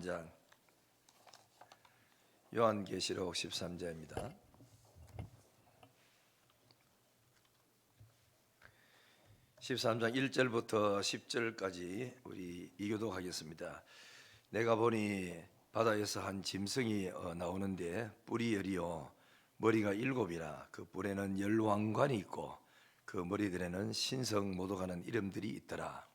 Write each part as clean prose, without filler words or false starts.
13장 요한계시록 13장입니다. 13장 1절부터 10절까지 우리 이교독하겠습니다. 내가 보니 바다에서 한 짐승이 나오는데 뿔이 열이요 머리가 7이라 그 뿔에는 10왕관이 있고 그 머리들에는 신성 모독하는 이름들이 있더라.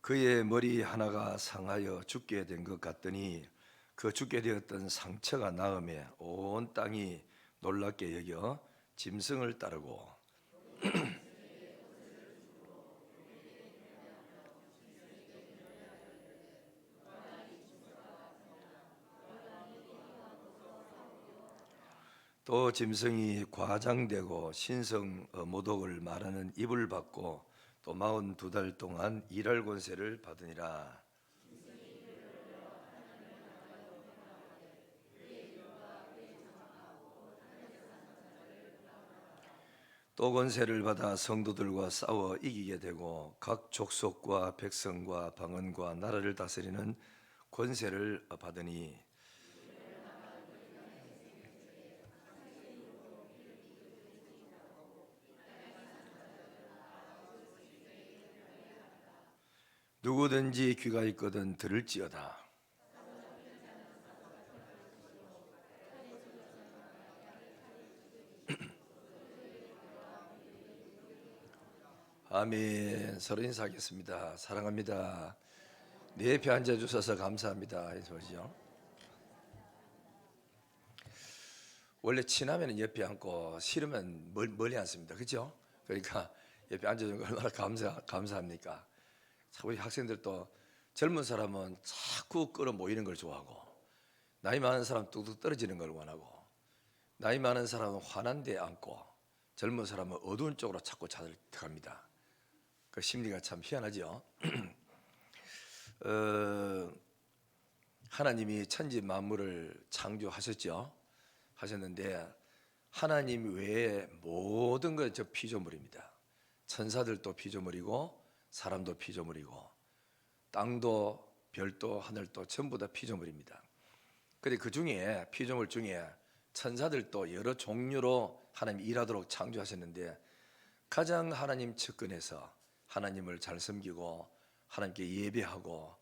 그의 머리 하나가 상하여 죽게 된 것 같더니 그 죽게 되었던 상처가 나음에 온 땅이 놀랍게 여겨 짐승을 따르고 또 짐승이 과장되고 신성 모독을 말하는 입을 받고 또 42달 동안 일할 권세를 받으니라. 또 권세를 받아 성도들과 싸워 이기게 되고 각 족속과 백성과 방언과 나라를 다스리는 권세를 받으니 누구든지 귀가 있거든 들을지어다. 아멘. 서로 인사하겠습니다. 사랑합니다. 내 옆에 앉아주셔서 감사합니다. 그죠? 원래 친하면 옆에 앉고 싫으면 멀리 앉습니다. 그죠? 그러니까 옆에 앉아주는 거 얼마나 감사합니까? 우리 학생들도 젊은 사람은 자꾸 끌어 모이는 걸 좋아하고 나이 많은 사람은 뚝뚝 떨어지는 걸 원하고 나이 많은 사람은 환한 데 앉고 젊은 사람은 어두운 쪽으로 자꾸 들어갑니다. 그 심리가 참 희한하죠. 하나님이 천지 만물을 창조하셨죠. 하셨는데 하나님 외에 모든 것 저 피조물입니다. 천사들도 피조물이고 사람도 피조물이고 땅도 별도 하늘도 전부 다 피조물입니다. 그런데 그 중에 피조물 중에 천사들도 여러 종류로 하나님 일하도록 창조하셨는데 가장 하나님 측근에서 하나님을 잘 섬기고 하나님께 예배하고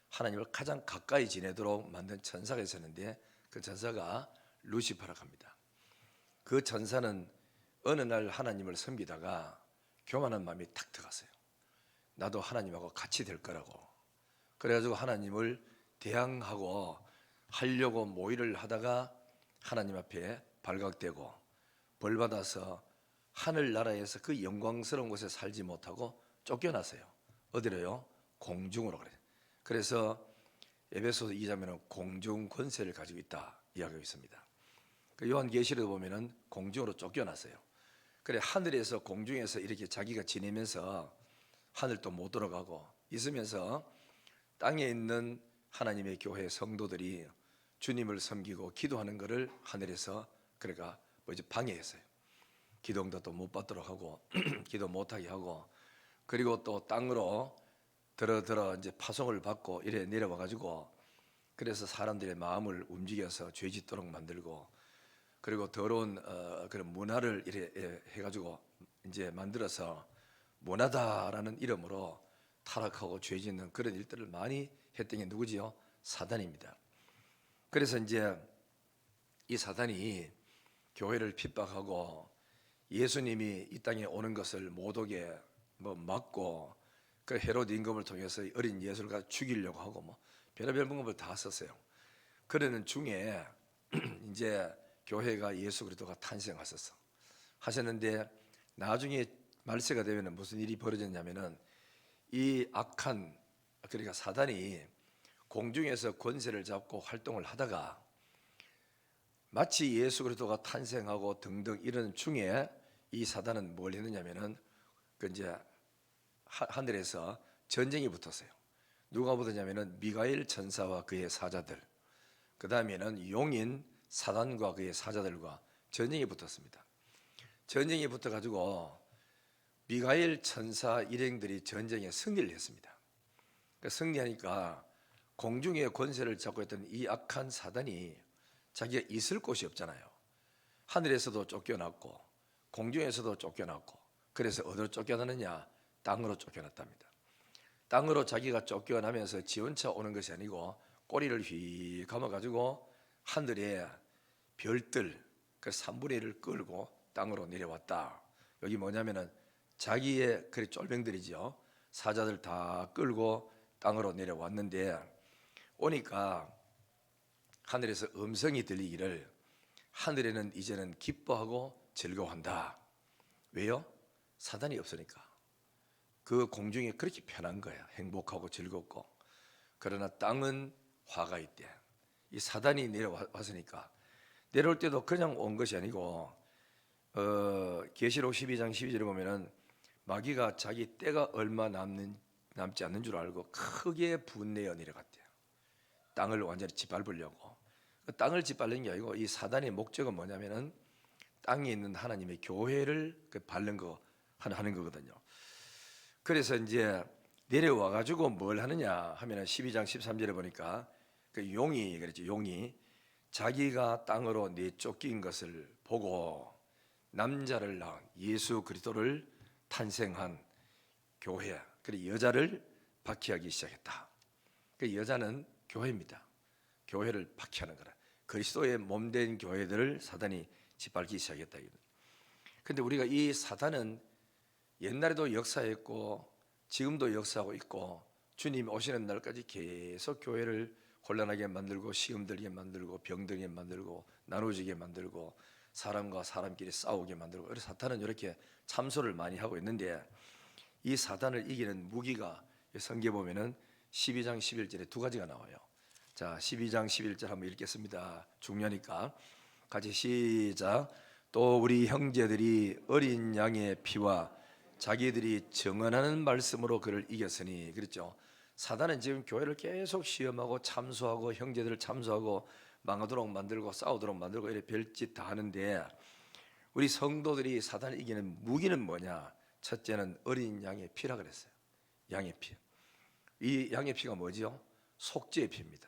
하나님을 가장 가까이 지내도록 만든 천사가 있었는데 그 천사가 루시퍼라고 합니다. 그 천사는 어느 날 하나님을 섬기다가 교만한 마음이 탁 들어갔어요. 나도 하나님하고 같이 될 거라고. 그래가지고 하나님을 대항하고 하려고 모의를 하다가 하나님 앞에 발각되고 벌받아서 하늘나라에서 그 영광스러운 곳에 살지 못하고 쫓겨났어요. 어디로요? 공중으로. 그래요. 그래서 에베소서 2장에는 공중 권세를 가지고 있다 이야기하고 있습니다. 그 요한계시록 보면은 공중으로 쫓겨났어요. 그래 하늘에서 공중에서 이렇게 자기가 지내면서 하늘도 못 들어가고 있으면서 땅에 있는 하나님의 교회 성도들이 주님을 섬기고 기도하는 것을 하늘에서 그러니까 이제 방해했어요. 기도 응답도 못 받도록 하고 기도 못하게 하고 그리고 또 땅으로 들어 이제 파송을 받고 이래 내려와 가지고 그래서 사람들의 마음을 움직여서 죄짓도록 만들고 그리고 더러운 그런 문화를 이래 해가지고 이제 만들어서 문화다라는 이름으로 타락하고 죄짓는 그런 일들을 많이 했던 게 누구지요? 사단입니다. 그래서 이제 이 사단이 교회를 핍박하고 예수님이 이 땅에 오는 것을 못 오게 막고 그 헤롯 임금을 통해서 어린 예수를 죽이려고 하고 별의별 방법을 다 썼어요. 그러는 중에 이제 교회가 예수 그리스도가 탄생하셨는데 나중에 말세가 되면 무슨 일이 벌어졌냐면은 이 악한 그러니까 사단이 공중에서 권세를 잡고 활동을 하다가 마치 예수 그리스도가 탄생하고 등등 이런 중에 이 사단은 뭘 했느냐면은 그 이제 하늘에서 전쟁이 붙었어요. 누가 붙었냐면은 미가엘 천사와 그의 사자들, 그 다음에는 용인 사단과 그의 사자들과 전쟁이 붙었습니다. 전쟁이 붙어가지고 미가엘 천사 일행들이 전쟁에 승리를 했습니다. 승리하니까 공중의 권세를 잡고 있던 이 악한 사단이 자기가 있을 곳이 없잖아요. 하늘에서도 쫓겨났고 공중에서도 쫓겨났고, 그래서 어디로 쫓겨나느냐? 땅으로 쫓겨났답니다. 땅으로 자기가 쫓겨나면서 지 혼자 오는 것이 아니고 꼬리를 휘 감아가지고 하늘에 별들 그 3분의 1을 끌고 땅으로 내려왔다. 여기 뭐냐면은 자기의 그 쫄병들이죠. 사자들 다 끌고 땅으로 내려왔는데, 오니까 하늘에서 음성이 들리기를 하늘에는 이제는 기뻐하고 즐거워한다. 왜요? 사단이 없으니까. 그 공중에 그렇게 편한 거야. 행복하고 즐겁고. 그러나 땅은 화가 있대. 이 사단이 내려왔으니까. 내려올 때도 그냥 온 것이 아니고 계시록 12장 12절에 보면은 마귀가 자기 때가 얼마 남지 않는 줄 알고 크게 분내어 내려갔대요. 땅을 완전히 짓밟으려고. 땅을 짓밟는 게 아니고 이 사단의 목적은 뭐냐면은 땅에 있는 하나님의 교회를 밟는 거 하는 거거든요. 그래서 이제 내려와 가지고 뭘 하느냐 하면은 12장 13절에 보니까 그 용이 그랬죠. 용이 자기가 땅으로 내쫓긴 것을 보고 남자를 낳은 예수 그리스도를 탄생한 교회, 그리고 여자를 박해하기 시작했다. 그 여자는 교회입니다. 교회를 박해하는 거라. 그리스도의 몸된 교회들을 사단이 짓밟기 시작했다. 근데 우리가 이 사단은 옛날에도 역사했고 지금도 역사하고 있고 주님 오시는 날까지 계속 교회를 혼란하게 만들고 시험 들게 만들고 병들게 만들고 나눠지게 만들고 사람과 사람끼리 싸우게 만들고, 그래서 사탄은 이렇게 참소를 많이 하고 있는데, 이 사단을 이기는 무기가 성경에 보면은 12장 11절에 두 가지가 나와요. 자, 12장 11절 한번 읽겠습니다. 중요하니까 같이 시작. 또 우리 형제들이 어린 양의 피와 자기들이 정언하는 말씀으로 그를 이겼으니. 그랬죠. 사단은 지금 교회를 계속 시험하고 참소하고 형제들을 참소하고 망하도록 만들고 싸우도록 만들고 이렇게 별짓 다 하는데, 우리 성도들이 사단을 이기는 무기는 뭐냐? 첫째는 어린 양의 피라 그랬어요. 양의 피. 이 양의 피가 뭐지요? 속죄의 피입니다.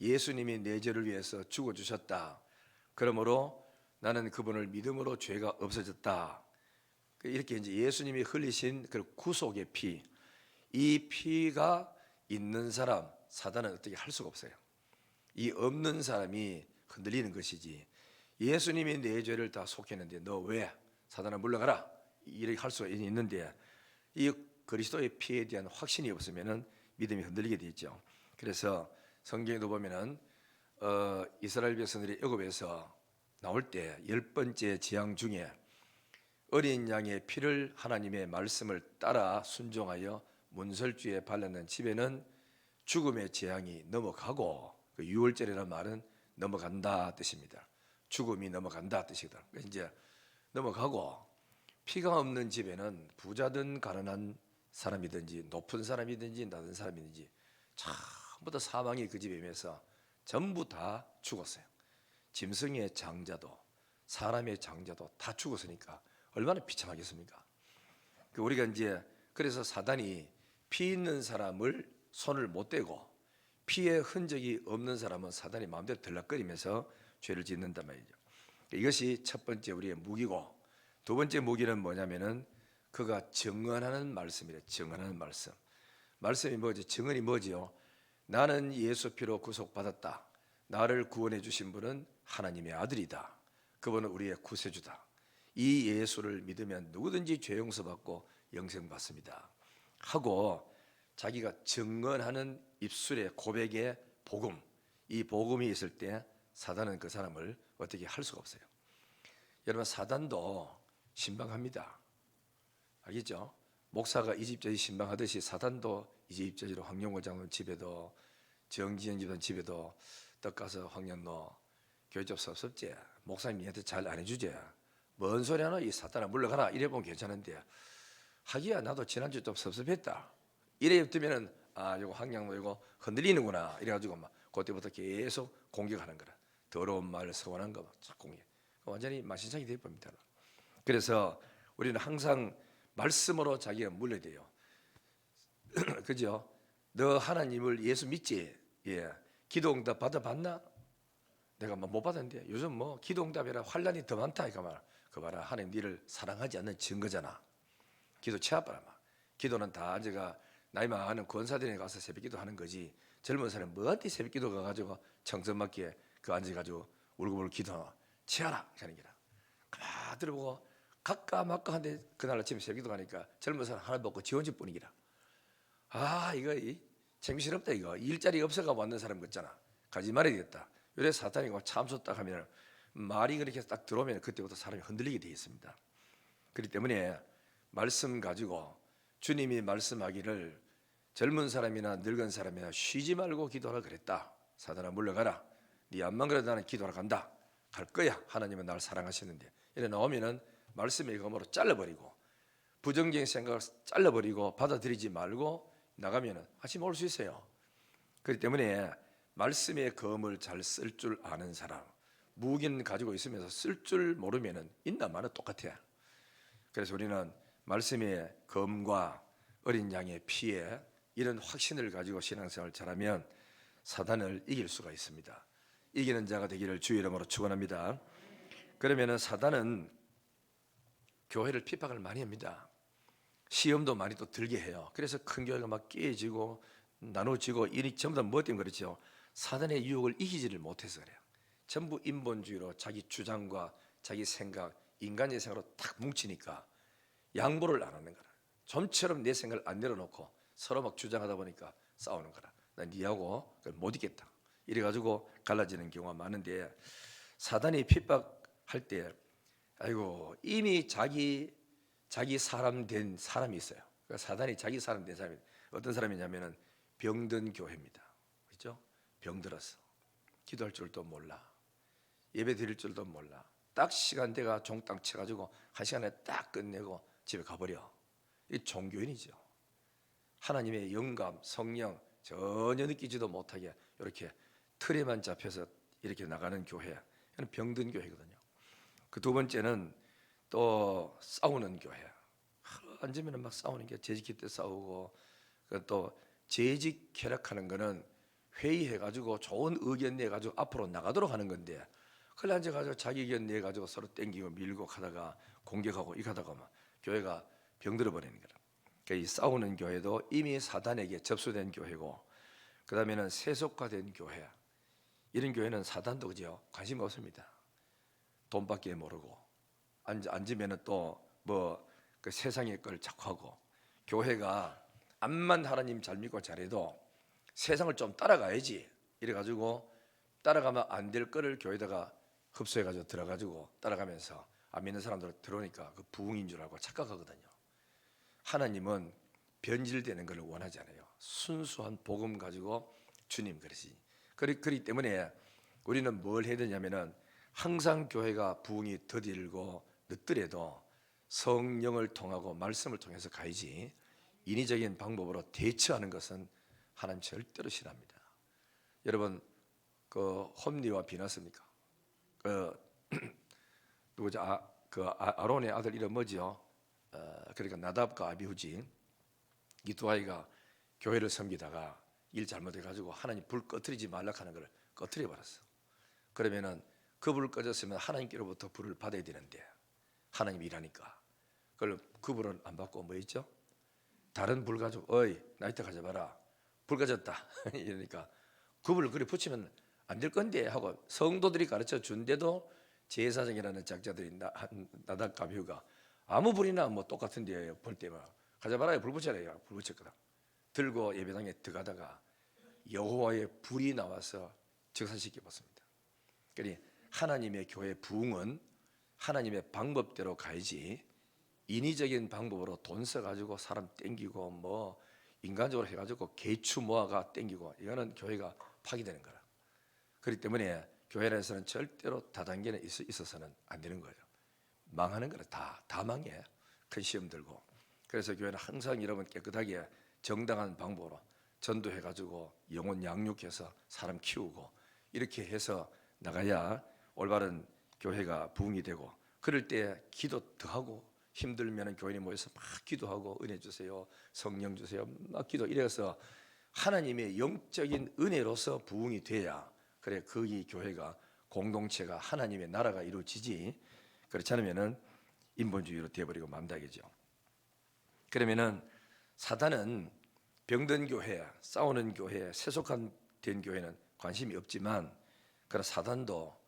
예수님이 내 죄를 위해서 죽어주셨다. 그러므로 나는 그분을 믿음으로 죄가 없어졌다. 이렇게 이제 예수님이 흘리신 그 구속의 피, 이 피가 있는 사람, 사단은 어떻게 할 수가 없어요. 이 없는 사람이 흔들리는 것이지. 예수님이 내 죄를 다 속했는데 너 왜? 사단아 물러가라. 이렇게 할 수가 있는데, 이 그리스도의 피에 대한 확신이 없으면은 믿음이 흔들리게 되죠. 그래서 성경에도 보면은 이스라엘 백성들이 애굽에서 나올 때 10번째 재앙 중에 어린 양의 피를 하나님의 말씀을 따라 순종하여 문설주에 발랐는 집에는 죽음의 재앙이 넘어가고, 그 유월절이라는 말은 넘어간다 뜻입니다. 죽음이 넘어간다 뜻이다. 이제 넘어가고, 피가 없는 집에는 부자든 가난한 사람이든지 높은 사람이든지 낮은 사람이든지 전부 다 사망이 그 집에 임해서 전부 다 죽었어요. 짐승의 장자도 사람의 장자도 다 죽었으니까 얼마나 비참하겠습니까? 우리가 이제 그래서 사단이 피 있는 사람을 손을 못 대고 피의 흔적이 없는 사람은 사단이 마음대로 들락거리면서 죄를 짓는단 말이죠. 이것이 첫 번째 우리의 무기고, 두 번째 무기는 뭐냐면은 그가 증언하는 말씀이래. 증언하는 말씀. 말씀이 뭐지? 증언이 뭐지요? 나는 예수 피로 구속받았다. 나를 구원해 주신 분은 하나님의 아들이다. 그분은 우리의 구세주다. 이 예수를 믿으면 누구든지 죄 용서받고 영생 받습니다 하고 자기가 증언하는 입술의 고백의 복음, 이 복음이 있을 때 사단은 그 사람을 어떻게 할 수가 없어요. 여러분, 사단도 신방합니다. 알겠죠? 목사가 이집저집 신방하듯이 사단도 이집저집으로 황영호 장로님 집에도, 정지현 집사님 집에도 떡 가서 황년 너 교회 좀 섭섭지? 목사님 니한테 잘 안 해주지? 뭔 소리 하나? 이 사단아 물러가라. 이래 보면 괜찮은데, 하기야 나도 지난주 좀 섭섭했다. 이래 뜨면은 아 이거 황양로 이거 흔들리는구나. 이래가지고 막 그때부터 계속 공격하는 거라. 더러운 말 서원한 거 자꾸 완전히 만신창이 되어 봅니다. 그래서 우리는 항상 말씀으로 자기가 물려야 돼요. 그죠? 너 하나님을 예수 믿지? 예. 기도응답 받아봤나? 내가 뭐 못 받았는데 요즘 뭐 기도응답이라 환란이 더 많다 이거 말. 그 봐라, 하나님 니를 사랑하지 않는 증거잖아. 기도 취하봐라 막. 기도는 다 제가 나이 많은 권사들에 가서 새벽기도 하는 거지. 젊은 사람 뭐한테 새벽기도 가가지고 청선맞게 그 앉아가지고 울고불고 기도 취하라 하는 게라. 가만 들어보고 각까 막까 한데 그날 아침에 새벽기도 가니까 젊은 사람 하나 먹고 지원집 분위기라. 아 이거 재미스럽다 이거. 일자리 없어가 왔는 사람 같잖아. 가지 말아야 겠다. 요래 사탄이 참소 딱 하면 말이 그렇게 딱 들어오면 그때부터 사람이 흔들리게 되어 있습니다. 그렇기 때문에 말씀 가지고 주님이 말씀하기를 젊은 사람이나 늙은 사람이나 쉬지 말고 기도하라 그랬다. 사단아 물러가라. 네 암만 그래도 나는 기도하러 간다. 갈 거야. 하나님은 나를 사랑하시는데. 이래 나오면은 말씀의 검으로 잘라버리고 부정적인 생각을 잘라버리고 받아들이지 말고 나가면은 아침에 올 수 있어요. 그렇기 때문에 말씀의 검을 잘 쓸 줄 아는 사람, 무기는 가지고 있으면서 쓸 줄 모르면은 있나 마나 똑같아. 그래서 우리는 말씀의 검과 어린 양의 피에 이런 확신을 가지고 신앙생활을 잘하면 사단을 이길 수가 있습니다. 이기는 자가 되기를 주의 이름으로 축원합니다. 그러면은 사단은 교회를 핍박을 많이 합니다. 시험도 많이 또 들게 해요. 그래서 큰 교회가 막 깨지고 나눠지고 이리 전부 다 뭐 때문에 그렇죠? 사단의 유혹을 이기지를 못해서 그래요. 전부 인본주의로 자기 주장과 자기 생각, 인간의 생각으로 딱 뭉치니까 양보를 안 하는 거라. 좀처럼 내 생각을 안 내려놓고 서로 막 주장하다 보니까 싸우는 거라. 난 니하고 못 있겠다. 이래가지고 갈라지는 경우가 많은데 사단이 핍박할 때 아이고 이미 자기 사람 된 사람이 있어요. 그러니까 사단이 자기 사람 된 사람이 어떤 사람이냐면은 병든 교회입니다. 그렇죠? 병들었어. 기도할 줄도 몰라. 예배 드릴 줄도 몰라. 딱 시간대가 종땅 쳐가지고 한 시간에 딱 끝내고 집에 가버려. 이 종교인이죠. 하나님의 영감, 성령 전혀 느끼지도 못하게 이렇게 틀에만 잡혀서 이렇게 나가는 교회. 이건 병든 교회거든요. 그 두 번째는 또 싸우는 교회. 앉으면 막 싸우는 게 재직기 때 싸우고 또 재직 쾌락하는 거는 회의해가지고 좋은 의견 내가지고 앞으로 나가도록 하는 건데 그걸 앉아가지고 자기 의견 내가지고 서로 땡기고 밀고 가다가 공격하고 이렇게 하다가 막 교회가 병들어 버리는 거라. 그러니까 이 싸우는 교회도 이미 사단에게 접수된 교회고 그 다음에는 세속화된 교회. 이런 교회는 사단도 그죠? 관심 없습니다. 돈밖에 모르고 앉으면은 또 뭐 그 세상의 걸 자꾸 하고 교회가 암만 하나님 잘 믿고 잘해도 세상을 좀 따라가야지 이래가지고 따라가면 안 될 거를 교회다가 흡수해가지고 들어가지고 따라가면서 안 믿는 사람들 들어오니까 그 부흥인 줄 알고 착각하거든요. 하나님은 변질되는 걸 원하지 않아요. 순수한 복음 가지고 주님 그러시. 그렇기 때문에 우리는 뭘 해야 되냐면은 항상 교회가 부흥이 더딜고 늦더라도 성령을 통하고 말씀을 통해서 가야지 인위적인 방법으로 대처하는 것은 하나님 절대로 싫어합니다. 여러분 그 홈리와 비나스입니까? 그 누구죠? 아론의 아들 이름 뭐지요? 그러니까 나답과 아비후지 이 두 아이가 교회를 섬기다가 일 잘못해가지고 하나님 불 꺼트리지 말라 하는 걸 꺼트려 버렸어. 그러면은 그 불을 꺼졌으면 하나님께로부터 불을 받아야 되는데 하나님이 일하니까 그걸 그 불은 안 받고 뭐 있죠? 다른 불 가지고 어이 나이트 가져봐라 불 꺼졌다 이러니까 그 불을 그리 붙이면 안 될 건데 하고 성도들이 가르쳐 준데도 제사장이라는 작자들이 나답 아비후가 아무 불이나 뭐 똑같은데 볼 때만 가져봐라 불 붙여라 불 붙였거든. 들고 예배당에 들어가다가 여호와의 불이 나와서 즉사시켜 봤습니다. 그러니 하나님의 교회 부흥은 하나님의 방법대로 가야지 인위적인 방법으로 돈 써가지고 사람 땡기고 뭐 인간적으로 해가지고 개추 모아가 땡기고 이거는 교회가 파괴되는 거라. 그렇기 때문에 교회 안에서는 절대로 다단계는 있어서는 안 되는 거예요. 망하는 거라 다 망해. 큰 시험 들고. 그래서 교회는 항상 여러분 깨끗하게 정당한 방법으로 전도해가지고 영혼 양육해서 사람 키우고 이렇게 해서 나가야 올바른 교회가 부흥이 되고, 그럴 때 기도 더 하고, 힘들면 교인이 모여서 막 기도하고 은혜 주세요, 성령 주세요, 막 기도 이래서 하나님의 영적인 은혜로서 부흥이 돼야, 그래 거기 교회가, 공동체가, 하나님의 나라가 이루어지지. 그렇지 않으면은 인본주의로 되어버리고 맘다겠죠. 그러면은 사단은 병든 교회, 싸우는 교회, 세속한 된 교회는 관심이 없지만, 그러나 사단도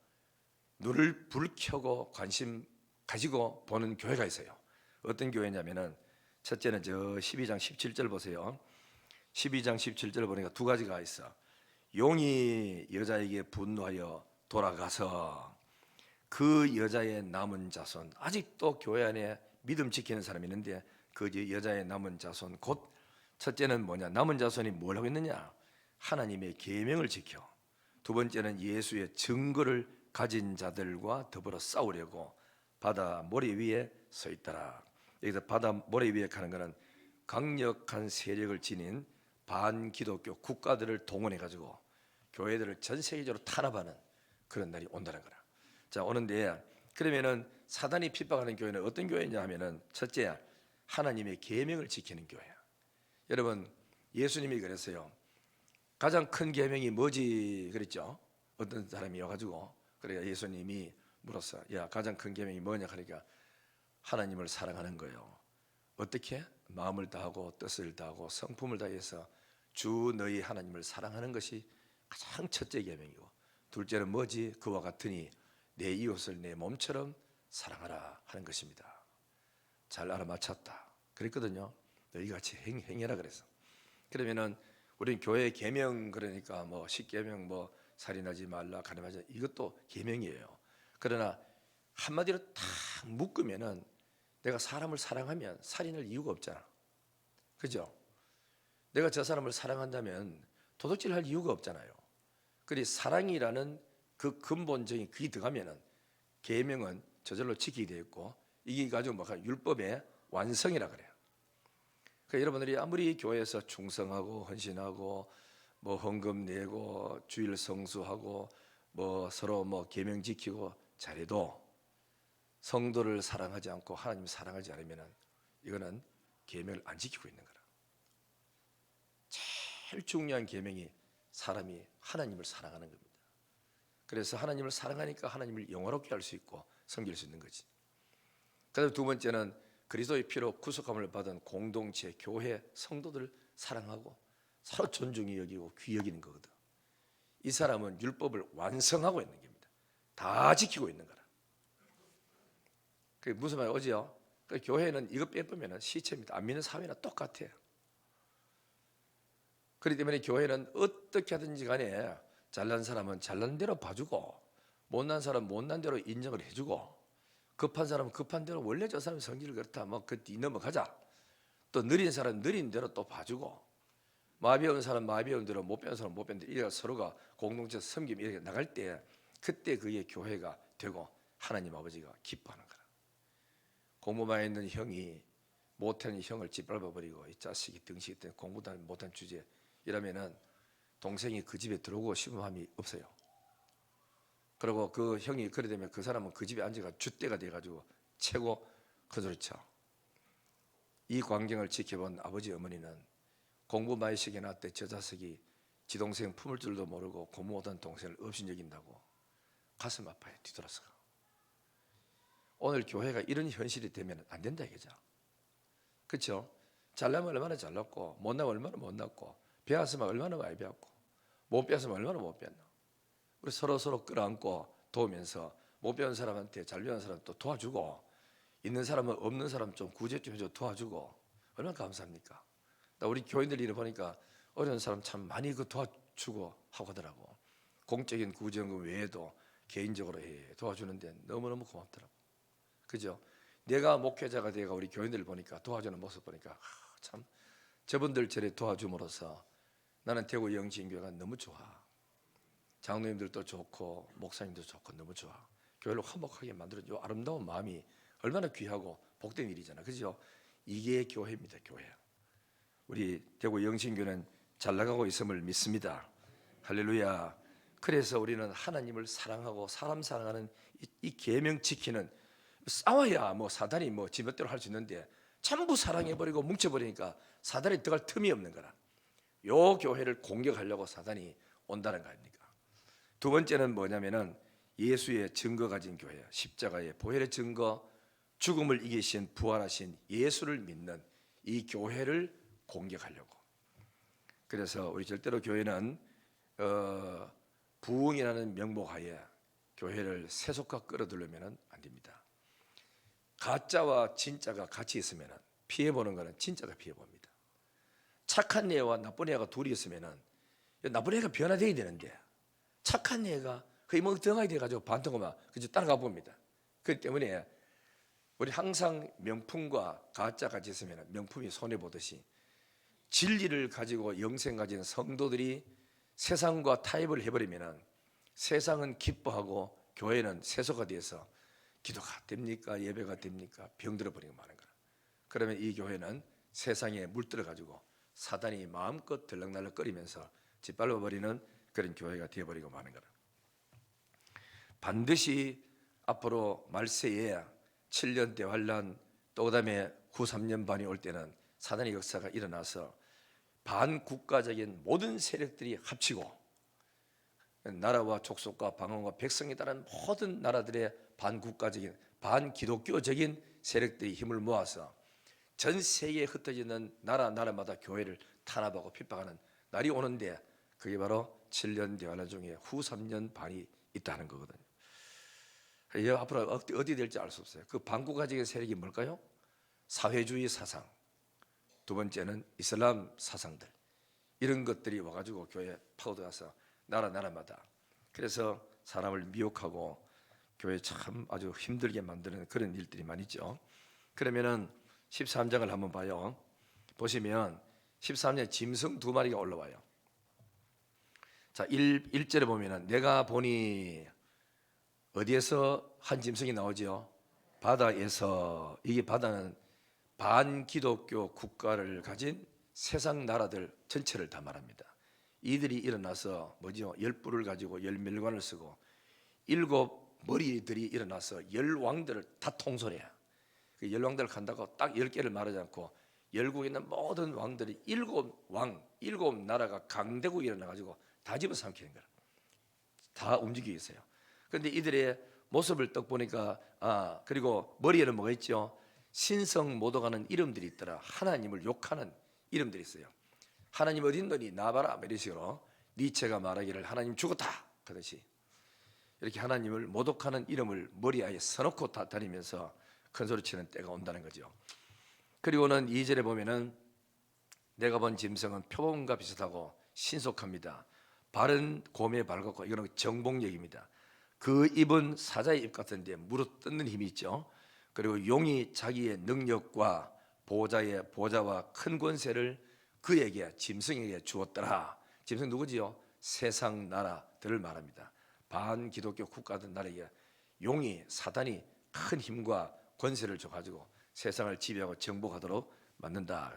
눈을 불 켜고 관심 가지고 보는 교회가 있어요. 어떤 교회냐면은, 첫째는 저 12장 17절 보세요. 12장 17절 보니까 두 가지가 있어. 용이 여자에게 분노하여 돌아가서 그 여자의 남은 자손, 아직도 교회 안에 믿음 지키는 사람이 있는데 그 여자의 남은 자손, 곧 첫째는 뭐냐, 남은 자손이 뭘 하고 있느냐, 하나님의 계명을 지켜. 두 번째는 예수의 증거를 가진 자들과 더불어 싸우려고 바다 모래 위에 서 있더라. 여기서 바다 모래 위에 가는 것은 강력한 세력을 지닌 반기독교 국가들을 동원해 가지고 교회들을 전 세계적으로 탄압하는 그런 날이 온다는 거라. 자, 오는데 그러면은 사단이 핍박하는 교회는 어떤 교회냐 하면은, 첫째, 하나님의 계명을 지키는 교회야. 여러분, 예수님이 그랬어요. 가장 큰 계명이 뭐지 그랬죠? 어떤 사람이 와가지고, 그러니까 예수님이 물었어. 야, 가장 큰 계명이 뭐냐? 그러니까 하나님을 사랑하는 거예요. 어떻게? 마음을 다하고 뜻을 다하고 성품을 다해서 주 너희 하나님을 사랑하는 것이 가장 첫째 계명이고, 둘째는 뭐지? 그와 같으니 내 이웃을 내 몸처럼 사랑하라 하는 것입니다. 잘 알아맞혔다 그랬거든요. 너희 같이 행해라 그래서. 그러면은 우리는 교회 계명, 그러니까 뭐 십계명, 뭐 살인하지 말라, 가늠하지 말라, 이것도 계명이에요. 그러나 한마디로 딱 묶으면은, 내가 사람을 사랑하면 살인할 이유가 없잖아. 그죠? 내가 저 사람을 사랑한다면 도둑질할 이유가 없잖아요. 그리 사랑이라는 그 근본적인 그게 들어가면은 계명은 저절로 지키게 되어 있고, 이게 가지고 뭐 율법의 완성이라 그래요. 그러니까 여러분들이 아무리 교회에서 충성하고 헌신하고 뭐 헌금 내고 주일 성수하고 뭐 서로 뭐 계명 지키고 잘해도 성도를 사랑하지 않고 하나님 사랑하지 않으면은 이거는 계명을 안 지키고 있는 거라. 제일 중요한 계명이 사람이 하나님을 사랑하는 겁니다. 그래서 하나님을 사랑하니까 하나님을 영화롭게 할 수 있고 섬길 수 있는 거지. 그다음 두 번째는 그리스도의 피로 구속함을 받은 공동체, 교회, 성도들 사랑하고 서로 존중히 여기고 귀히 여기는 거거든. 이 사람은 율법을 완성하고 있는 겁니다. 다 지키고 있는 거라. 그게 무슨 말이에요? 어제요? 그 교회는 이거 빼보면 시체입니다. 안 믿는 사회나 똑같아요. 그렇기 때문에 교회는 어떻게 하든지 간에 잘난 사람은 잘난 대로 봐주고, 못난 사람은 못난 대로 인정을 해주고, 급한 사람은 급한 대로, 원래 저 사람이 성질을 그렇다, 뭐 그 뒤 넘어가자. 또 느린 사람은 느린 대로 또 봐주고, 마비 온 사람 마비 온 대로, 못 배운 사람 못 배운 대로, 이래 서로가 공동체 섬김 이렇게 나갈 때, 그때 그게 교회가 되고 하나님 아버지가 기뻐하는 거라. 공부만 있는 형이 못하는 형을 짓밟아 버리고, 이 자식이 등식이 때문에 공부도 못한 주제 이러면은 동생이 그 집에 들어오고 싶은 마음이 없어요. 그리고 그 형이 그래 되면 그 사람은 그 집에 앉아가 줏대가 돼가지고 최고 큰 소리 쳐. 이 광경을 지켜본 아버지 어머니는 공부 많이 시켜놨대 저 자식이 지 동생 품을 줄도 모르고 공부 못한 동생을 업신여긴다고 가슴 아파요. 뒤돌아서가. 오늘 교회가 이런 현실이 되면 안 된다 이거죠. 그렇죠? 잘나면 얼마나 잘났고 못나면 얼마나 못났고, 배웠으면 얼마나 많이 배웠고, 못 배웠으면 얼마나 못 배웠나. 우리 서로 끌어안고 도우면서 못 배운 사람한테 잘 배운 사람 또 도와주고, 있는 사람은 없는 사람 좀 구제 좀 해줘 도와주고, 얼마나 감사합니까? 나 우리 교인들 일을 보니까 어려운 사람 참 많이 그 도와주고 하고 하더라고. 공적인 구제연금 외에도 개인적으로 도와주는데 너무너무 고맙더라고. 그죠? 내가 목회자가 되가 우리 교인들을 보니까 도와주는 모습 보니까 참 저분들 저래 도와줌으로써 나는 대구 영진교회가 너무 좋아. 장로님들도 좋고 목사님도 좋고 너무 좋아. 교회를 화목하게 만들어준 요 아름다운 마음이 얼마나 귀하고 복된 일이잖아. 그죠? 이게 교회입니다. 교회. 우리 대구 영진교회는 잘 나가고 있음을 믿습니다. 할렐루야. 그래서 우리는 하나님을 사랑하고 사람 사랑하는 이 계명 지키는, 싸워야 뭐 사단이 뭐 지멋대로 할 수 있는데 전부 사랑해버리고 뭉쳐버리니까 사단이 들어갈 틈이 없는 거라. 요 교회를 공격하려고 사단이 온다는 거 아닙니까? 두 번째는 뭐냐면은 예수의 증거 가진 교회, 십자가의 보혈의 증거, 죽음을 이기신 부활하신 예수를 믿는 이 교회를 공격하려고. 그래서 우리 절대로 교회는 부흥이라는 명목하에 교회를 세속화 끌어들이면 안 됩니다. 가짜와 진짜가 같이 있으면 피해보는 것은 진짜가 피해봅니다. 착한 애와 나쁜 애가 둘이 있으면 나쁜 애가 변화되어야 되는데 착한 애가 거의 멍텅하게 돼가지고 반통하면 그저 따라가 봅니다. 그렇기 때문에 우리 항상 명품과 가짜 같이 있으면 명품이 손해보듯이 진리를 가지고 영생 가진 성도들이 세상과 타협을 해버리면 세상은 기뻐하고 교회는 세속화돼서 기도가 됩니까? 예배가 됩니까? 병들어 버리고 마는 거라. 그러면 이 교회는 세상에 물들어 가지고 사단이 마음껏 들락날락거리면서 짓밟아 버리는 그런 교회가 되어버리고 마는 거라. 반드시 앞으로 말세에 7년 대환란, 또 그다음에 93년 반이 올 때는 사단의 역사가 일어나서 반국가적인 모든 세력들이 합치고 나라와 족속과 방언과 백성에 따른 모든 나라들의 반국가적인 반기독교적인 세력들이 힘을 모아서 전 세계에 흩어지는 나라마다 교회를 탄압하고 핍박하는 날이 오는데 그게 바로 7년 대환란 중에 후 3년 반이 있다는 거거든요. 앞으로 어디 될지 알 수 없어요. 그 반국가적인 세력이 뭘까요? 사회주의 사상, 두 번째는 이슬람 사상들, 이런 것들이 와가지고 교회에 파고들어서 나라마다, 그래서 사람을 미혹하고 교회 참 아주 힘들게 만드는 그런 일들이 많이 있죠. 그러면은 13장을 한번 봐요. 보시면 13장 짐승 두 마리가 올라와요. 자, 1절에 보면은 내가 보니, 어디에서 한 짐승이 나오죠? 바다에서. 이게 바다는 반기독교 국가를 가진 세상 나라들 전체를 다 말합니다. 이들이 일어나서 뭐죠? 10뿔을 가지고 10멸관을 쓰고 7머리들이 일어나서 10왕들을 다 통솔해요. 그 10왕들을 간다고 딱 10개를 말하지 않고 열국에 있는 모든 왕들이 7왕, 7나라가 강대국이 일어나가지고 다 집어삼키는 거라. 다 움직이고 있어요. 그런데 이들의 모습을 딱 보니까 그리고 머리에는 뭐가 있죠? 신성 모독하는 이름들이 있더라. 하나님을 욕하는 이름들이 있어요. 하나님 어디 있노니 나봐라, 이런 식으로 니체가 말하기를 하나님 죽었다 그듯이 이렇게 하나님을 모독하는 이름을 머리에 써놓고 다니면서 큰소리치는 때가 온다는 거죠. 그리고는 2절에 보면은 내가 본 짐승은 표범과 비슷하고 신속합니다. 발은 곰의 발 같고, 이거는 정복력입니다. 그 입은 사자의 입 같은데 물어뜯는 힘이 있죠. 그리고 용이 자기의 능력과 보좌와 큰 권세를 그에게, 짐승에게 주었더라. 짐승 누구지요? 세상 나라들을 말합니다. 반기독교 국가들 나라에 용이, 사단이 큰 힘과 권세를 줘가지고 세상을 지배하고 정복하도록 만든다.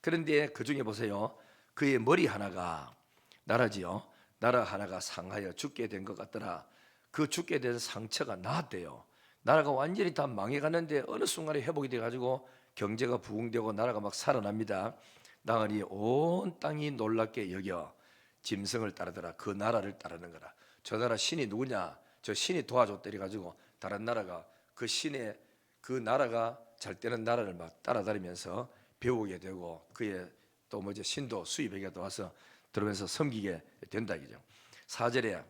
그런데 그 중에 보세요. 그의 머리 하나가 나라지요. 나라 하나가 상하여 죽게 된 것 같더라. 그 죽게 된 상처가 나았대요. 나라가 완전히 다 망해갔는데 어느 순간에 회복이 돼가지고 경제가 부흥되고 나라가 막 살아납니다. 나으니 온 땅이 놀랍게 여겨 짐승을 따르더라. 그 나라를 따르는 거라. 저 나라 신이 누구냐? 저 신이 도와줬더래 가지고 다른 나라가 그 신의 그 나라가 잘 되는 나라를 막 따라다니면서 배우게 되고 그의 또 뭐지 신도 수입에게 와서 들으면서 섬기게 된다 이죠. 4절에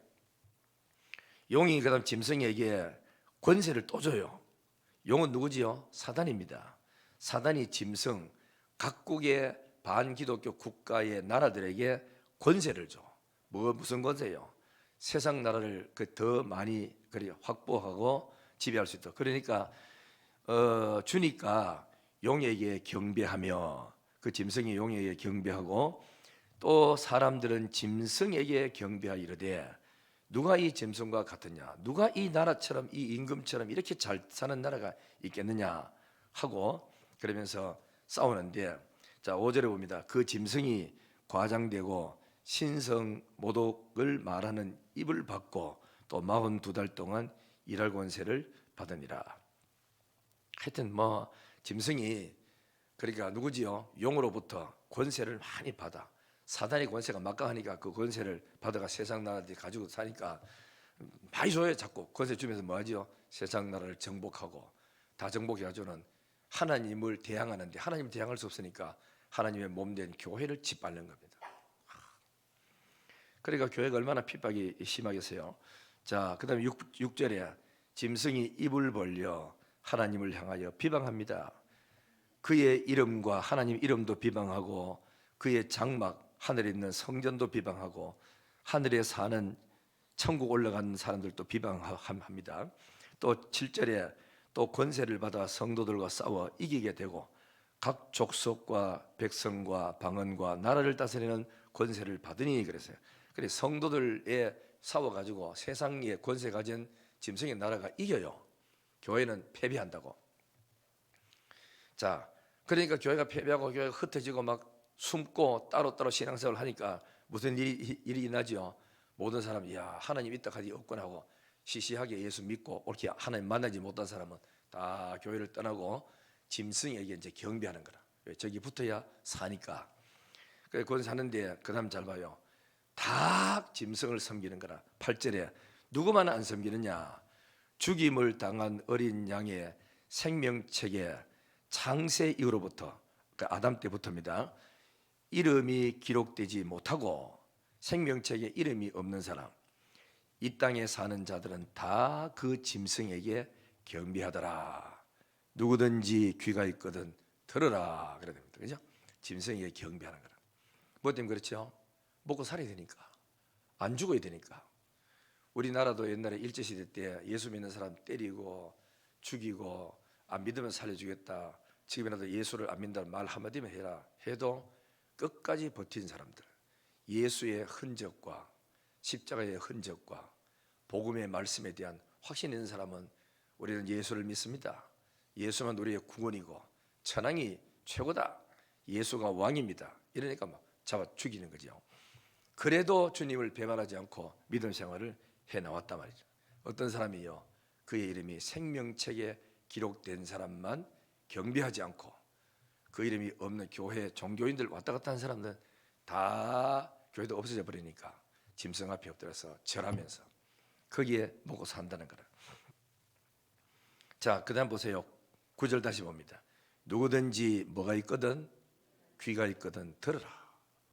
용이 그다음 짐승에게 권세를 또 줘요. 용은 누구지요? 사단입니다. 사단이 짐승, 각국의 반기독교 국가의 나라들에게 권세를 줘. 무슨 권세요? 세상 나라를 더 많이 확보하고 지배할 수 있도록. 그러니까 주니까 용에게 경배하며, 그 짐승이 용에게 경배하고, 또 사람들은 짐승에게 경배하여 이르되 누가 이 짐승과 같으냐? 누가 이 나라처럼, 이 임금처럼 이렇게 잘 사는 나라가 있겠느냐 하고 그러면서 싸우는데, 자 5절에 봅니다. 그 짐승이 과장되고 신성 모독을 말하는 입을 받고 또 42달 동안 일할 권세를 받으니라. 하여튼 뭐 짐승이 그러니까 누구지요? 용으로부터 권세를 많이 받아. 사단의 권세가 막강하니까 그 권세를 받아가 세상 나라들 가지고 사니까 많이 줘요. 자꾸 권세 주면서 뭐하지요? 세상 나라를 정복하고 다 정복해가지고는 하나님을 대항하는데 하나님을 대항할 수 없으니까 하나님의 몸된 교회를 짓밟는 겁니다. 그러니까 교회가 얼마나 핍박이 심하겠어요. 자, 그 다음에 6절에 짐승이 입을 벌려 하나님을 향하여 비방합니다. 그의 이름과 하나님 이름도 비방하고 그의 장막 하늘에 있는 성전도 비방하고 하늘에 사는 천국 올라간 사람들도 비방합니다. 또 7절에 또 권세를 받아 성도들과 싸워 이기게 되고 각 족속과 백성과 방언과 나라를 다스리는 권세를 받으니 그랬어요. 그래서 성도들에 싸워가지고 세상에 권세 가진 짐승의 나라가 이겨요. 교회는 패배한다고. 자, 그러니까 교회가 패배하고 교회가 흩어지고 막 숨고 따로따로 신앙생활을 하니까 무슨 일이 나죠? 모든 사람이 야 하나님 있다 하지 없구나 하고 시시하게 예수 믿고 이렇게 하나님 만나지 못한 사람은 다 교회를 떠나고 짐승에게 이제 경배하는 거라. 저기 붙어야 사니까. 그래서 그건 사는데 그 다음 잘 봐요. 다 짐승을 섬기는 거라. 8절에 누구만 안 섬기느냐? 죽임을 당한 어린 양의 생명책에 창세 이후로부터 그러니까 아담 때부터입니다. 이름이 기록되지 못하고 생명책에 이름이 없는 사람, 이 땅에 사는 자들은 다 그 짐승에게 경배하더라. 누구든지 귀가 있거든 들으라 그래야 됩니다. 그죠? 짐승에게 경배하는 거라. 뭐 때문에 그렇죠? 먹고 살아야 되니까, 안 죽어야 되니까. 우리나라도 옛날에 일제시대 때 예수 믿는 사람 때리고 죽이고 안 믿으면 살려주겠다, 지금이라도 예수를 안 믿는다는 말 한마디만 해라 해도 끝까지 버틴 사람들, 예수의 흔적과 십자가의 흔적과 복음의 말씀에 대한 확신 있는 사람은 우리는 예수를 믿습니다. 예수만 우리의 구원이고 천왕이 최고다, 예수가 왕입니다. 이러니까 막 잡아 죽이는 거죠. 그래도 주님을 배반하지 않고 믿음 생활을 해나왔단 말이죠. 어떤 사람이요, 그의 이름이 생명책에 기록된 사람만 경배하지 않고 그 이름이 없는 교회 종교인들 왔다 갔다 하는 사람들은 다 교회도 없어져 버리니까 짐승 앞에 엎드려서 절하면서 거기에 먹고 산다는 거라. 자, 그 다음 보세요. 9절 다시 봅니다. 누구든지 뭐가 있거든 귀가 있거든 들으라.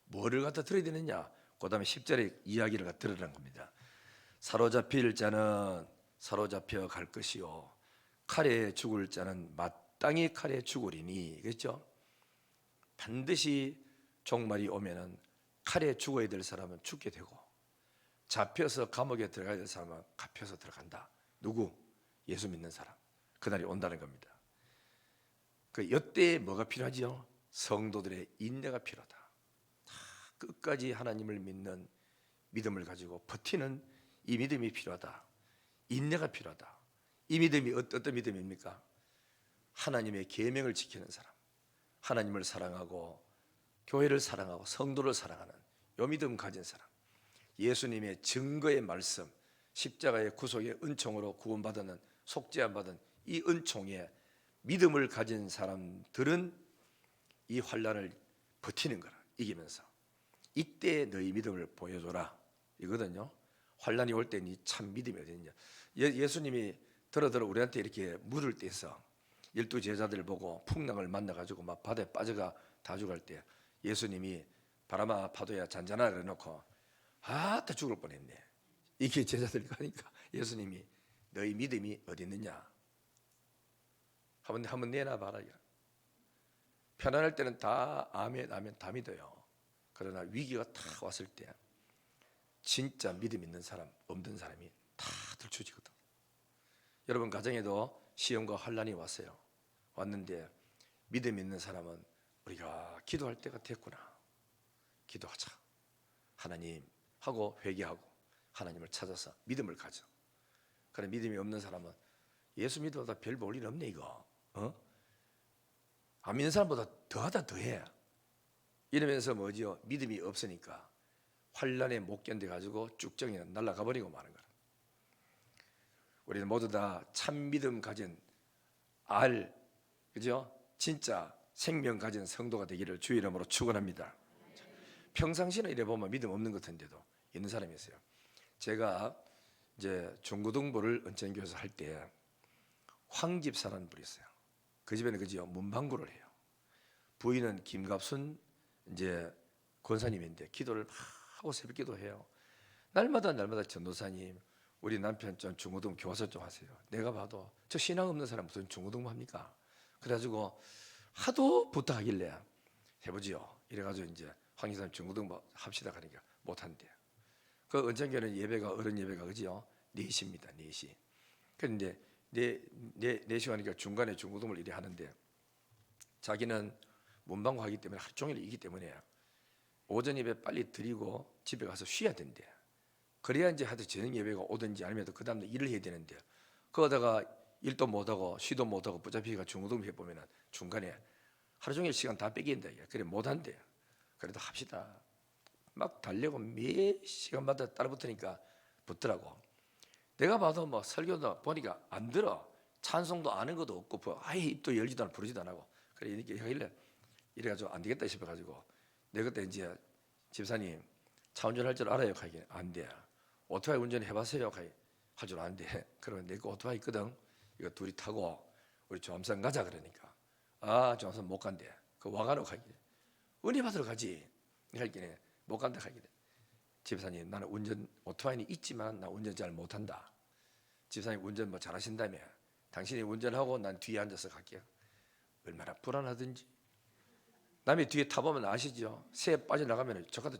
뭐를 갖다 들어야 되느냐? 그 다음에 10절에 이야기를 갖다 들으라는 겁니다. 사로잡힐 자는 사로잡혀 갈 것이요 칼에 죽을 자는 마땅히 칼에 죽으리니. 그렇죠? 반드시 종말이 오면은 칼에 죽어야 될 사람은 죽게 되고 잡혀서 감옥에 들어가야 될 사람은 잡혀서 들어간다. 누구? 예수 믿는 사람. 그날이 온다는 겁니다. 그 여태에 뭐가 필요하지요? 성도들의 인내가 필요하다. 끝까지 하나님을 믿는 믿음을 가지고 버티는 이 믿음이 필요하다. 인내가 필요하다. 이 믿음이 어떤 믿음입니까? 하나님의 계명을 지키는 사람, 하나님을 사랑하고 교회를 사랑하고 성도를 사랑하는 요 믿음 가진 사람, 예수님의 증거의 말씀, 십자가의 구속의 은총으로 구원받은 속죄함 받은 이 은총에 믿음을 가진 사람들은 이 환난을 버티는 거라. 이기면서 이때 너희 믿음을 보여줘라 이거든요. 환난이 올 때 니 참 믿음이 어디 있냐. 예수님이 들어 우리한테 이렇게 물을 떼서 12 제자들 보고 풍랑을 만나가지고 막 바다에 빠져가 다 죽을 때 예수님이 바람아 파도야 잔잔하라 그래놓고 아따 죽을 뻔했네. 이게 제자들이 가니까 예수님이 너희 믿음이 어디 있느냐 한번 내놔봐라. 편안할 때는 다 아멘 아멘 다 믿어요. 그러나 위기가 탁 왔을 때 진짜 믿음 있는 사람 없는 사람이 다 들추지거든. 여러분 가정에도 시험과 환난이 왔어요. 왔는데 믿음 있는 사람은 우리가 기도할 때가 됐구나, 기도하자 하나님 하고 회개하고 하나님을 찾아서 믿음을 가져. 그래 믿음이 없는 사람은 예수 믿어도 별 볼 일 없네 이거. 안 믿는 사람보다 더하다 더해 이러면서 뭐지요? 믿음이 없으니까 환란에 못 견뎌 가지고 쭉정이 날아가 버리고 마는 거라. 우리는 모두 다 참 믿음 가진 그죠? 진짜 생명 가진 성도가 되기를 주의 이름으로 축원합니다. 평상시는 이래 보면 믿음 없는 것 같은데도 있는 사람이 있어요. 제가 이제 중고등부를 은천교에서 할 때 황집사라는 분이 있어요. 그 집에는 그죠 문방구를 해요. 부인은 김갑순 이제 권사님인데 기도를 막 하고 새벽 기도해요. 날마다 전도사님 우리 남편 좀 중고등 교화서 좀 하세요. 내가 봐도 저 신앙 없는 사람 무슨 중고등 합니까? 그래가지고 하도 부탁하길래 해보지요. 이래가지고 이제 황 기사님 중고등 합시다 하니까 못한대요. 그 은천교는 예배가 어른 예배가 그지요 4시입니다. 4시. 그런데 4시 하니까 중간에 중고등을 이래 하는데 자기는 문방구 하기 때문에 하루 종일 이기 때문에 오전 예배 빨리 드리고 집에 가서 쉬어야 된대. 그래야 이제 하여튼 저녁 예배가 오든지 아니면 그 다음날 일을 해야 되는데 그러다가 일도 못하고 쉬도 못하고 붙잡히기가 중고등 해보면 중간에 하루 종일 시간 다 뺏긴다. 그래 못한대. 그래도 합시다. 막 달려고 몇 시간마다 따라붙으니까 붙더라고. 내가 봐도 뭐 설교도 보니까 안 들어. 찬송도 아는 것도 없고 아예 입도 열지도 않고 부르지도 안 하고. 그래 이렇게 하길래 이래가지고 안 되겠다 싶어가지고 내가 그때 이제 집사님 차 운전할 줄 알아요? 하긴 안 돼. 오토바이 운전해봤어요? 할 줄 아는데 그러면 내가 오토바이 있거든. 이거 둘이 타고 우리 조암산 가자 그러니까 조암산 못 간대. 그 와가노 가길래 은혜 받으러 가지. 하길래 못 간다 하길래 집사님 나는 오토바이는 있지만 나 운전 잘 못한다. 집사님 운전 뭐 잘하신다며 당신이 운전하고 난 뒤에 앉아서 갈게요. 얼마나 불안하든지. 남이 뒤에 타보면 아시죠? 새에 빠져나가면 저까지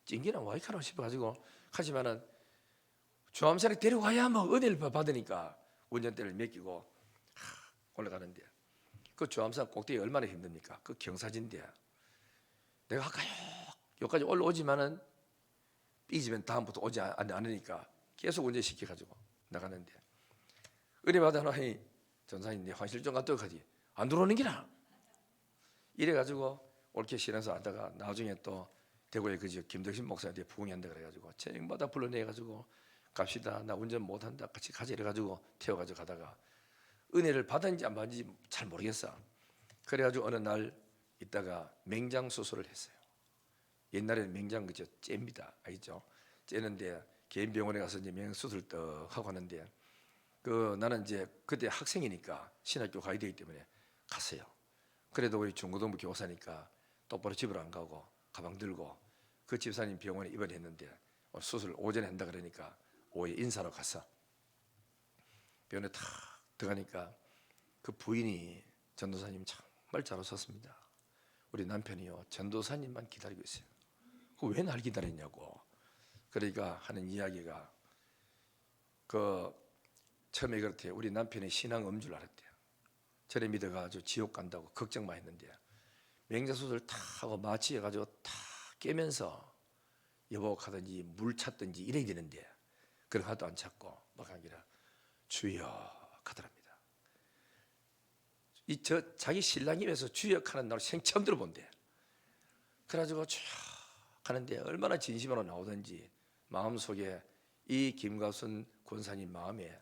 찡기나 와이카나 싶어가지고 하지만은 조암산에 데려가야 뭐 은혜를 받으니까 운전대를 맡기고 올라가는데 그 조암산 꼭대기 얼마나 힘듭니까? 그 경사진데 내가 아까 여기까지 올라오지만은 삐지면 다음부터 오지 않으니까 계속 운전시켜가지고 나가는데 은혜 받아놓으니 전사님 내 화실 좀 갔다 가지 안 들어오는 기라 이래가지고 옳게 실행서 하다가 나중에 또 대구에 그저 김덕신 목사한테 부흥한다 그래가지고 저녁마다 불러내가지고 갑시다 나 운전 못한다 같이 가자 이래가지고 태워가지고 가다가 은혜를 받았는지 안 받았는지 잘 모르겠어. 그래가지고 어느 날 있다가 맹장 수술을 했어요. 옛날에는 맹장 그죠 째입니다. 알죠? 째는데 개인 병원에 가서 이제 맹장 수술 떡 하고 하는데 나는 이제 그때 학생이니까 신학교 가야 되기 때문에 갔어요. 그래도 우리 중고등부 교사니까 똑바로 집을 안 가고 가방 들고 그 집사님 병원에 입원했는데 수술 오전에 한다 그러니까 오후에 인사로 갔어. 병원에 탁 들어가니까 그 부인이 전도사님 정말 잘 오셨습니다. 우리 남편이요 전도사님만 기다리고 있어요. 왜 날 기다렸냐고. 그러니까 하는 이야기가 처음에 그렇대. 우리 남편이 신앙 없는 줄 알았대요. 저래 믿어가지고 지옥 간다고 걱정만 했는데 맹자수술 다 하고 마취해가지고 다 깨면서 여보하든지 물 찾든지 이래야 되는데 그걸 하도 안 찾고 막 하기라 주여 하더랍니다. 자기 신랑이 면서 주역하는 날 생 처음 들어본대. 그래가지고 쭉 하는데 얼마나 진심으로 나오든지 마음속에 이 김갑순 권사님 마음에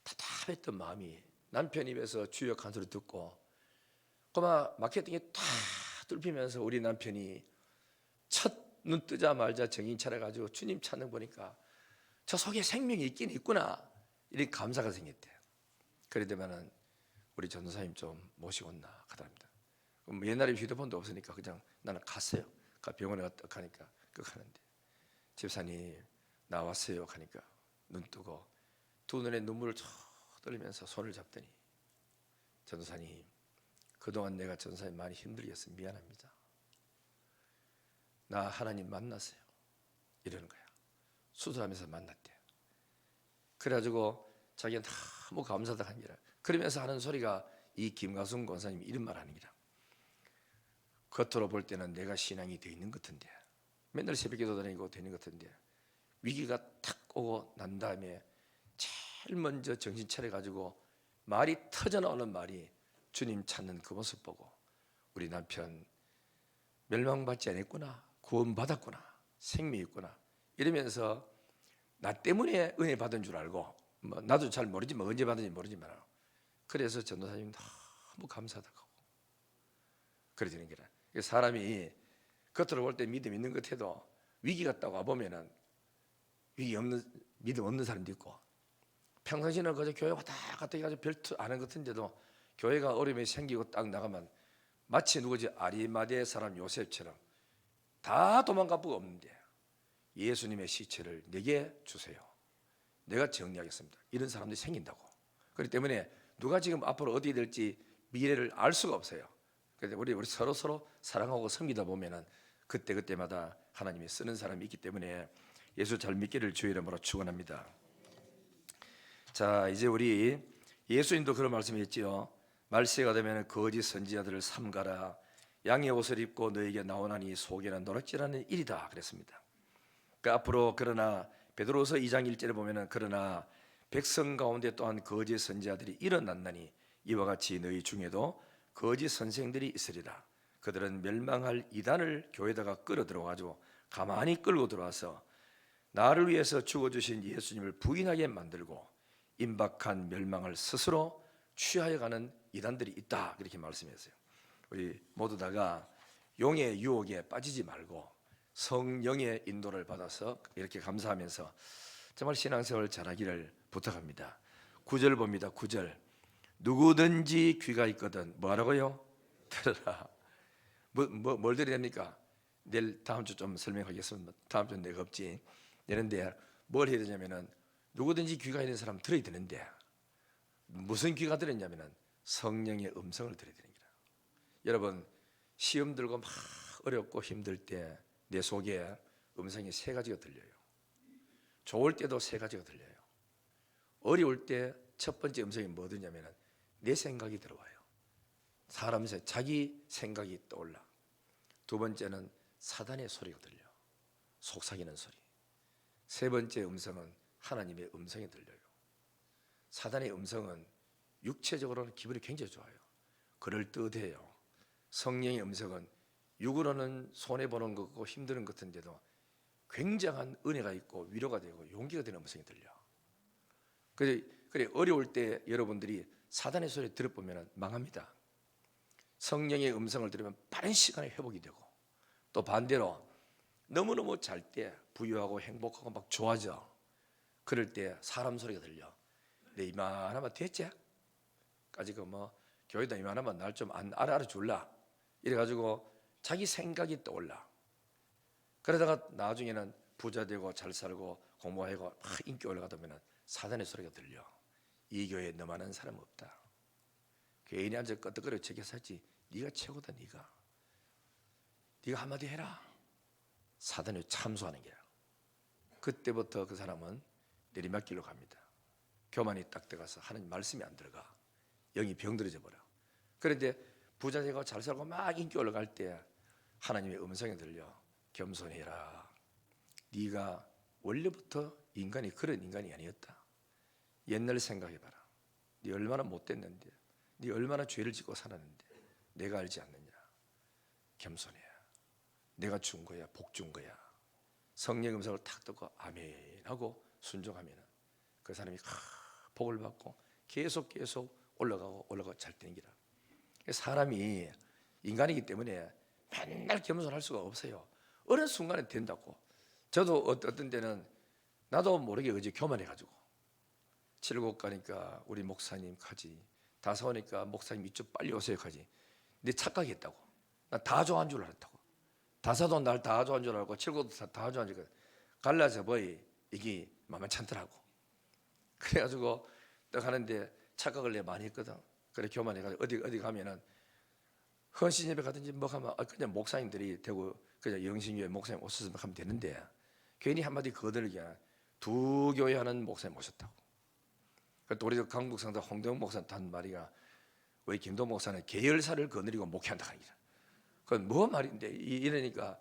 답답했던 마음이 남편 입에서 주역한 소리 듣고 그만 마케팅에 다 뚫히면서 우리 남편이 첫 눈 뜨자마자 정신 차려가지고 주님 찾는 보니까 저 속에 생명이 있긴 있구나 이런 감사가 생겼대요. 그러더만은 우리 전도사님 좀 모시고 온나 하답니다. 옛날에 휴대폰도 없으니까 그냥 나는 갔어요. 병원에 갔다 가니까 하는데 집사님 나왔어요 하니까 눈 뜨고 두 눈에 눈물을 쫙 떨리면서 손을 잡더니 전도사님 그동안 내가 전도사님 많이 힘들게 해서 미안합니다. 나 하나님 만났어요. 이러는 거야. 수술하면서 만났대요. 그래가지고 자기는 너무 감사하다 하니라. 그러면서 하는 소리가 이 김가순 권사님이 이런 말 하는 기라. 겉으로 볼 때는 내가 신앙이 돼 있는 것 같은데 맨날 새벽기도 다니고 되는 것 같은데 위기가 탁 오고 난 다음에 제일 먼저 정신 차려가지고 말이 터져나오는 말이 주님 찾는 그 모습 보고 우리 남편 멸망받지 않았구나 구원받았구나 생명이 있구나 이러면서 나 때문에 은혜 받은 줄 알고 뭐 나도 잘 모르지만 언제 받은지 모르지만 그래서 전도사님 너무 감사하다고 그래 되는 거라. 사람이 겉으로 볼 때 믿음 있는 것 같아도 위기가 딱 와보면은 위기 없는 믿음 없는 사람도 있고 평상시에는 그저 교회 왔다 갔다 해가지고 별투 안 한 것 같은데도 교회가 어려움이 생기고 딱 나가면 마치 누구지 아리마대의 사람 요셉처럼 다 도망갈 수가 없는데 예수님의 시체를 내게 주세요. 내가 정리하겠습니다. 이런 사람들이 생긴다고. 그렇기 때문에 누가 지금 앞으로 어디 될지 미래를 알 수가 없어요. 그래서 우리 서로 사랑하고 섬기다 보면은 그때마다 하나님이 쓰는 사람이 있기 때문에 예수 잘 믿기를 주의 이름으로 축원합니다. 자, 이제 우리 예수님도 그런 말씀했지요. 말세가 되면 거짓 선지자들을 삼가라. 양의 옷을 입고 너에게 나오나니 속에는 노략질하는 일이다 그랬습니다. 그 앞으로 그러나 베드로서 2장 1절에 보면은 그러나 백성 가운데 또한 거짓 선지자들이 일어났나니 이와 같이 너희 중에도 거짓 선생들이 있으리라. 그들은 멸망할 이단을 교회에다가 끌어들여 가지고 가만히 끌고 들어와서 나를 위해서 죽어주신 예수님을 부인하게 만들고 임박한 멸망을 스스로 취하여 가는 이단들이 있다 이렇게 말씀했어요. 우리 모두 다가 용의 유혹에 빠지지 말고 성령의 인도를 받아서 이렇게 감사하면서 정말 신앙생활을 잘하기를 부탁합니다. 9절 봅니다. 9절 누구든지 귀가 있거든 뭐하라고요? 들으라. 뭘 들어야 됩니까? 내일 다음 주 좀 설명하겠습니다. 다음 주는 내가 없지. 되는데 뭘 해야 되냐면은 누구든지 귀가 있는 사람 들어야 되는데 무슨 귀가 들었냐면은 성령의 음성을 들어야 되는 거라. 여러분 시험 들고 막 어렵고 힘들 때 내 속에 음성이 세 가지가 들려요. 좋을 때도 세 가지가 들려요. 어려울 때 첫 번째 음성이 뭐 듣냐면은 내 생각이 들어와요. 사람 자기 생각이 떠올라. 두 번째는 사단의 소리가 들려. 속삭이는 소리. 세 번째 음성은 하나님의 음성이 들려요. 사단의 음성은 육체적으로는 기분이 굉장히 좋아요. 그럴듯해요. 성령의 음성은 육으로는 손해보는 거고 힘드는 것 같은데도 굉장한 은혜가 있고 위로가 되고 용기가 되는 음성이 들려. 그래 어려울 때 여러분들이 사단의 소리 들어보면 망합니다. 성령의 음성을 들으면 빠른 시간에 회복이 되고 또 반대로 너무너무 잘 때 부유하고 행복하고 막 좋아져. 그럴 때 사람 소리가 들려. 내 이만하면 됐지? 까지 교회다 이만하면 날 좀 알아줄라. 이래가지고 자기 생각이 떠올라. 그러다가 나중에는 부자 되고 잘 살고 공부하고 막 인기 올라가다 보면 사단의 소리가 들려. 이 교회에 너만한 사람 없다. 괜히 앉아 끄떡거려 저기 살지. 네가 최고다. 네가 한마디 해라. 사단이 참소하는 거야. 그때부터 그 사람은 내리막길로 갑니다. 교만이 딱 들어가서 하나님 말씀이 안 들어가. 영이 병들어져 버려. 그런데 부자 되고 잘 살고 막 인기 올라갈 때 하나님의 음성이 들려. 겸손해라. 네가 원래부터 인간이 그런 인간이 아니었다. 옛날 생각해봐라. 네 얼마나 못됐는데, 네 얼마나 죄를 짓고 살았는데 내가 알지 않느냐. 겸손해. 내가 준 거야. 복 준 거야. 성령 음성을 탁 듣고 아멘 하고 순종하면 그 사람이 복을 받고 계속 올라가고 잘 되는 기라. 사람이 인간이기 때문에 맨날 겸손할 수가 없어요. 어느 순간에 된다고. 저도 어떤 때는 나도 모르게 어제 교만해가지고 7곡 가니까 우리 목사님 가지, 다섯 오니까 목사님 이쪽 빨리 오세요 가지. 내 착각했다고. 나 다 좋아한 줄 알았다고. 다사도 날 다 좋아한 줄 알고 7곡도 다 좋아한 줄 알고 갈라져 보이 이게 만만찮더라고. 그래가지고 딱 하는데 착각을 내가 많이 했거든. 그래 교만해가지고 어디 가면은 헌신 예배 가든지 뭐 하면 그냥 목사님들이 되고 그냥 영신교회 목사님 오셨으면 하면 되는데 괜히 한마디 거들게 두 교회 하는 목사님 오셨다고. 또 우리 강북성도 홍대웅 목사님 한 말이가 우리 김도 목사는 계열사를 거느리고 목회한다 하니까 그건 뭐 말인데 이러니까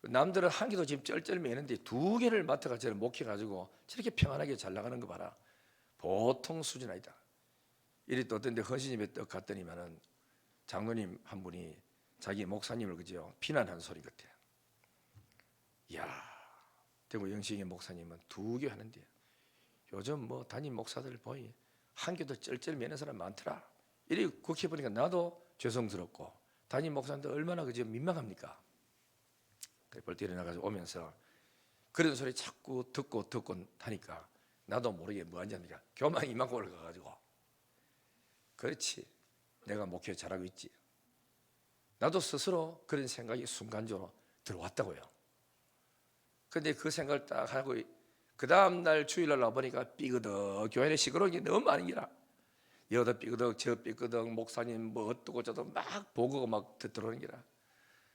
남들은 한 개도 지금 쩔쩔매는데 두 개를 맡아가 저를 목회가지고 저렇게 평안하게 잘 나가는 거 봐라. 보통 수준 아니다. 이리 또 어떤 데 헌신 예배 떡 갔더니만은 장로님 한 분이 자기 목사님을 그죠 비난한 소리 같아. 야 대구 영식의 목사님은 2교 하는데 요즘 뭐 담임 목사들 보이 한 교도 쩔쩔 매는 사람 많더라. 이리 국회 보니까 나도 죄송스럽고 담임 목사님도 얼마나 그저 민망합니까? 벌떡 일어나가지고 오면서 그런 소리 자꾸 듣고 하니까 나도 모르게 뭐 하냐니까 교만 이만큼 올라가가지고 그렇지 내가 목회 잘하고 있지. 나도 스스로 그런 생각이 순간적으로 들어왔다고요. 근데 그 생각을 딱 하고 그 다음날 주일날 와보니까 삐그덕 교회에 시끄러운 게 너무 많은 기라. 여기다 삐그덕 저 삐그덕 목사님 뭐 어떠고 저도 막 보고가 막 들어오는 기라.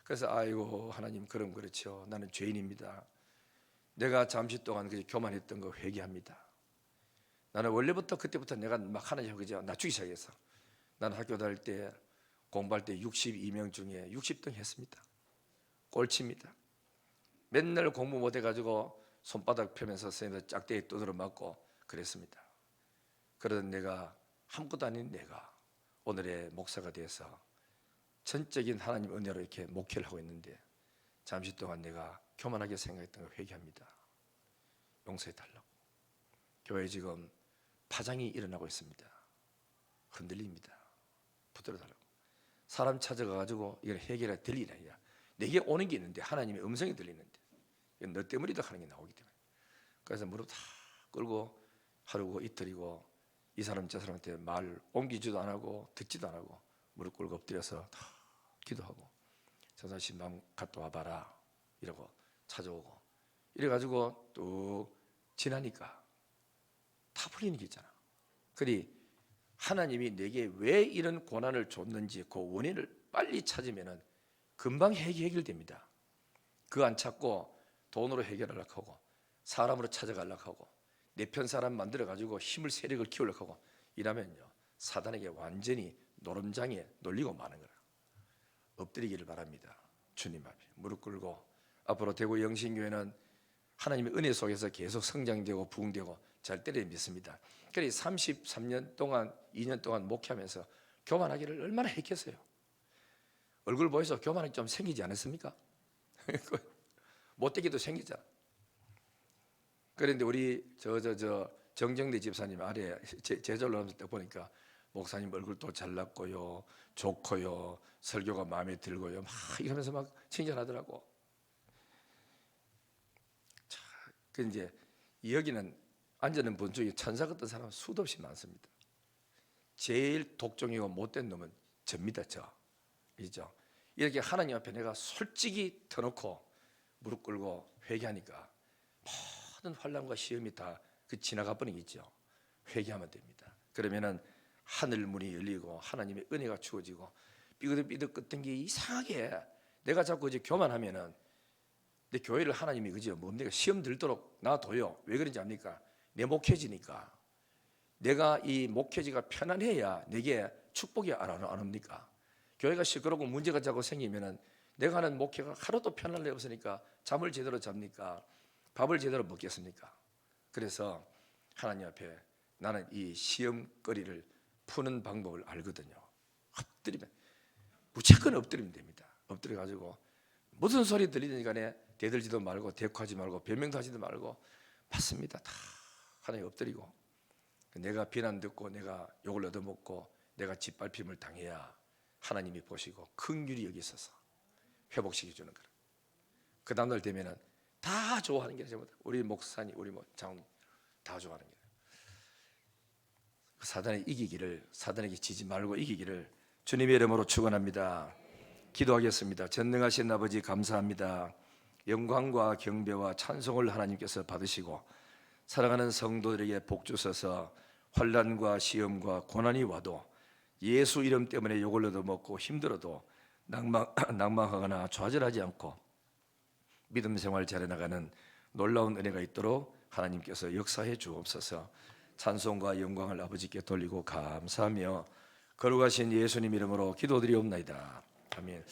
그래서 아이고 하나님 그럼 그렇죠. 나는 죄인입니다. 내가 잠시 동안 그 교만했던 거 회개합니다. 나는 원래부터 그때부터 내가 막 하나님 그저 낮추기 시작했어. 나는 학교 다닐 때 공부할 때 62명 중에 60등 했습니다. 꼴찌입니다. 맨날 공부 못해가지고 손바닥 펴면서 선생님들 짝대기 두드려 맞고 그랬습니다. 그러던 내가 아무것도 아닌 내가 오늘의 목사가 돼서 전적인 하나님 은혜로 이렇게 목회를 하고 있는데 잠시 동안 내가 교만하게 생각했던 걸 회개합니다. 용서해달라고. 교회에 지금 파장이 일어나고 있습니다. 흔들립니다. 붙들어달라고. 사람 찾아가가지고 이걸 해결해 들리라. 내게 오는 게 있는데 하나님의 음성이 들리는데 너 때문이다 하는 게 나오기 때문에 그래서 무릎 다 끌고 하루고 이틀이고 이 사람 저 사람한테 말 옮기지도 안 하고 듣지도 안 하고 무릎 꿇고 엎드려서 다 기도하고 저 사람 마음 갔다 와봐라 이러고 찾아오고 이래가지고 또 지나니까 다 풀리는 게 있잖아. 그리 하나님이 내게 왜 이런 고난을 줬는지 그 원인을 빨리 찾으면은 금방 해결됩니다. 그거 안 찾고 돈으로 해결하려고 하고 사람으로 찾아가려고 하고 내 편 사람 만들어가지고 힘을 세력을 키우려고 하고 이러면요 사단에게 완전히 노름장에 놀리고 마는 거라. 엎드리기를 바랍니다. 주님 앞에 무릎 꿇고 앞으로 대구 영신교회는 하나님의 은혜 속에서 계속 성장되고 부흥되고 잘 때려 믿습니다. 그래서 33년 동안 2년 동안 목회하면서 교만하기를 얼마나 했겠어요. 얼굴 보여서 교만이 좀 생기지 않았습니까? 못되기도 생기잖아. 그런데 우리 정정대 집사님 아래 제절로 하면서 딱 보니까 목사님 얼굴도 잘났고요, 좋고요, 설교가 마음에 들고요, 막 이러면서 막 칭찬하더라고. 자, 그 이제 여기는 앉아있는 분 중에 천사 같은 사람은 수도 없이 많습니다. 제일 독종이고 못된 놈은 접니다, 이죠. 이렇게 하나님 앞에 내가 솔직히 터놓고 무릎 꿇고 회개하니까 모든 환난과 시험이 다 그 지나가 버리겠죠. 회개하면 됩니다. 그러면은 하늘 문이 열리고 하나님의 은혜가 주어지고 삐그덕 끄던 게 이상하게 내가 자꾸 이제 교만하면은 내 교회를 하나님이 그죠 뭡니까 시험 들도록 놔둬요. 왜 그런지 압니까? 내 목회지니까. 내가 이 목회지가 편안해야 내게 축복이 안 옵니까? 교회가 시끄럽고 문제가 자꾸 생기면은 내가 하는 목회가 하루도 편안함이 없으니까 잠을 제대로 잡니까? 밥을 제대로 먹겠습니까? 그래서 하나님 앞에 나는 이 시험거리를 푸는 방법을 알거든요. 엎드리면 무조건 엎드리면 됩니다. 엎드려 가지고 무슨 소리 들리든 간에 대들지도 말고 대꾸하지 말고 변명도 하지도 말고 맞습니다. 다 하나님 엎드리고 내가 비난 듣고 내가 욕을 얻어먹고 내가 짓밟힘을 당해야 하나님이 보시고 긍휼히 여기셔서 회복시켜주는 거라. 그 다음날 되면은 다 좋아하는 게 전부 다 우리 목사님, 우리 장로님 다 좋아하는 게 사단에 이기기를 사단에게 지지 말고 이기기를 주님의 이름으로 축원합니다. 기도하겠습니다. 전능하신 아버지 감사합니다. 영광과 경배와 찬송을 하나님께서 받으시고 사랑하는 성도들에게 복 주셔서 환난과 시험과 고난이 와도 예수 이름 때문에 욕을 얻어먹고 힘들어도 낭망하거나 좌절하지 않고 믿음 생활 잘해나가는 놀라운 은혜가 있도록 하나님께서 역사해 주옵소서. 찬송과 영광을 아버지께 돌리고 감사하며 거룩하신 예수님 이름으로 기도드리옵나이다. 아멘.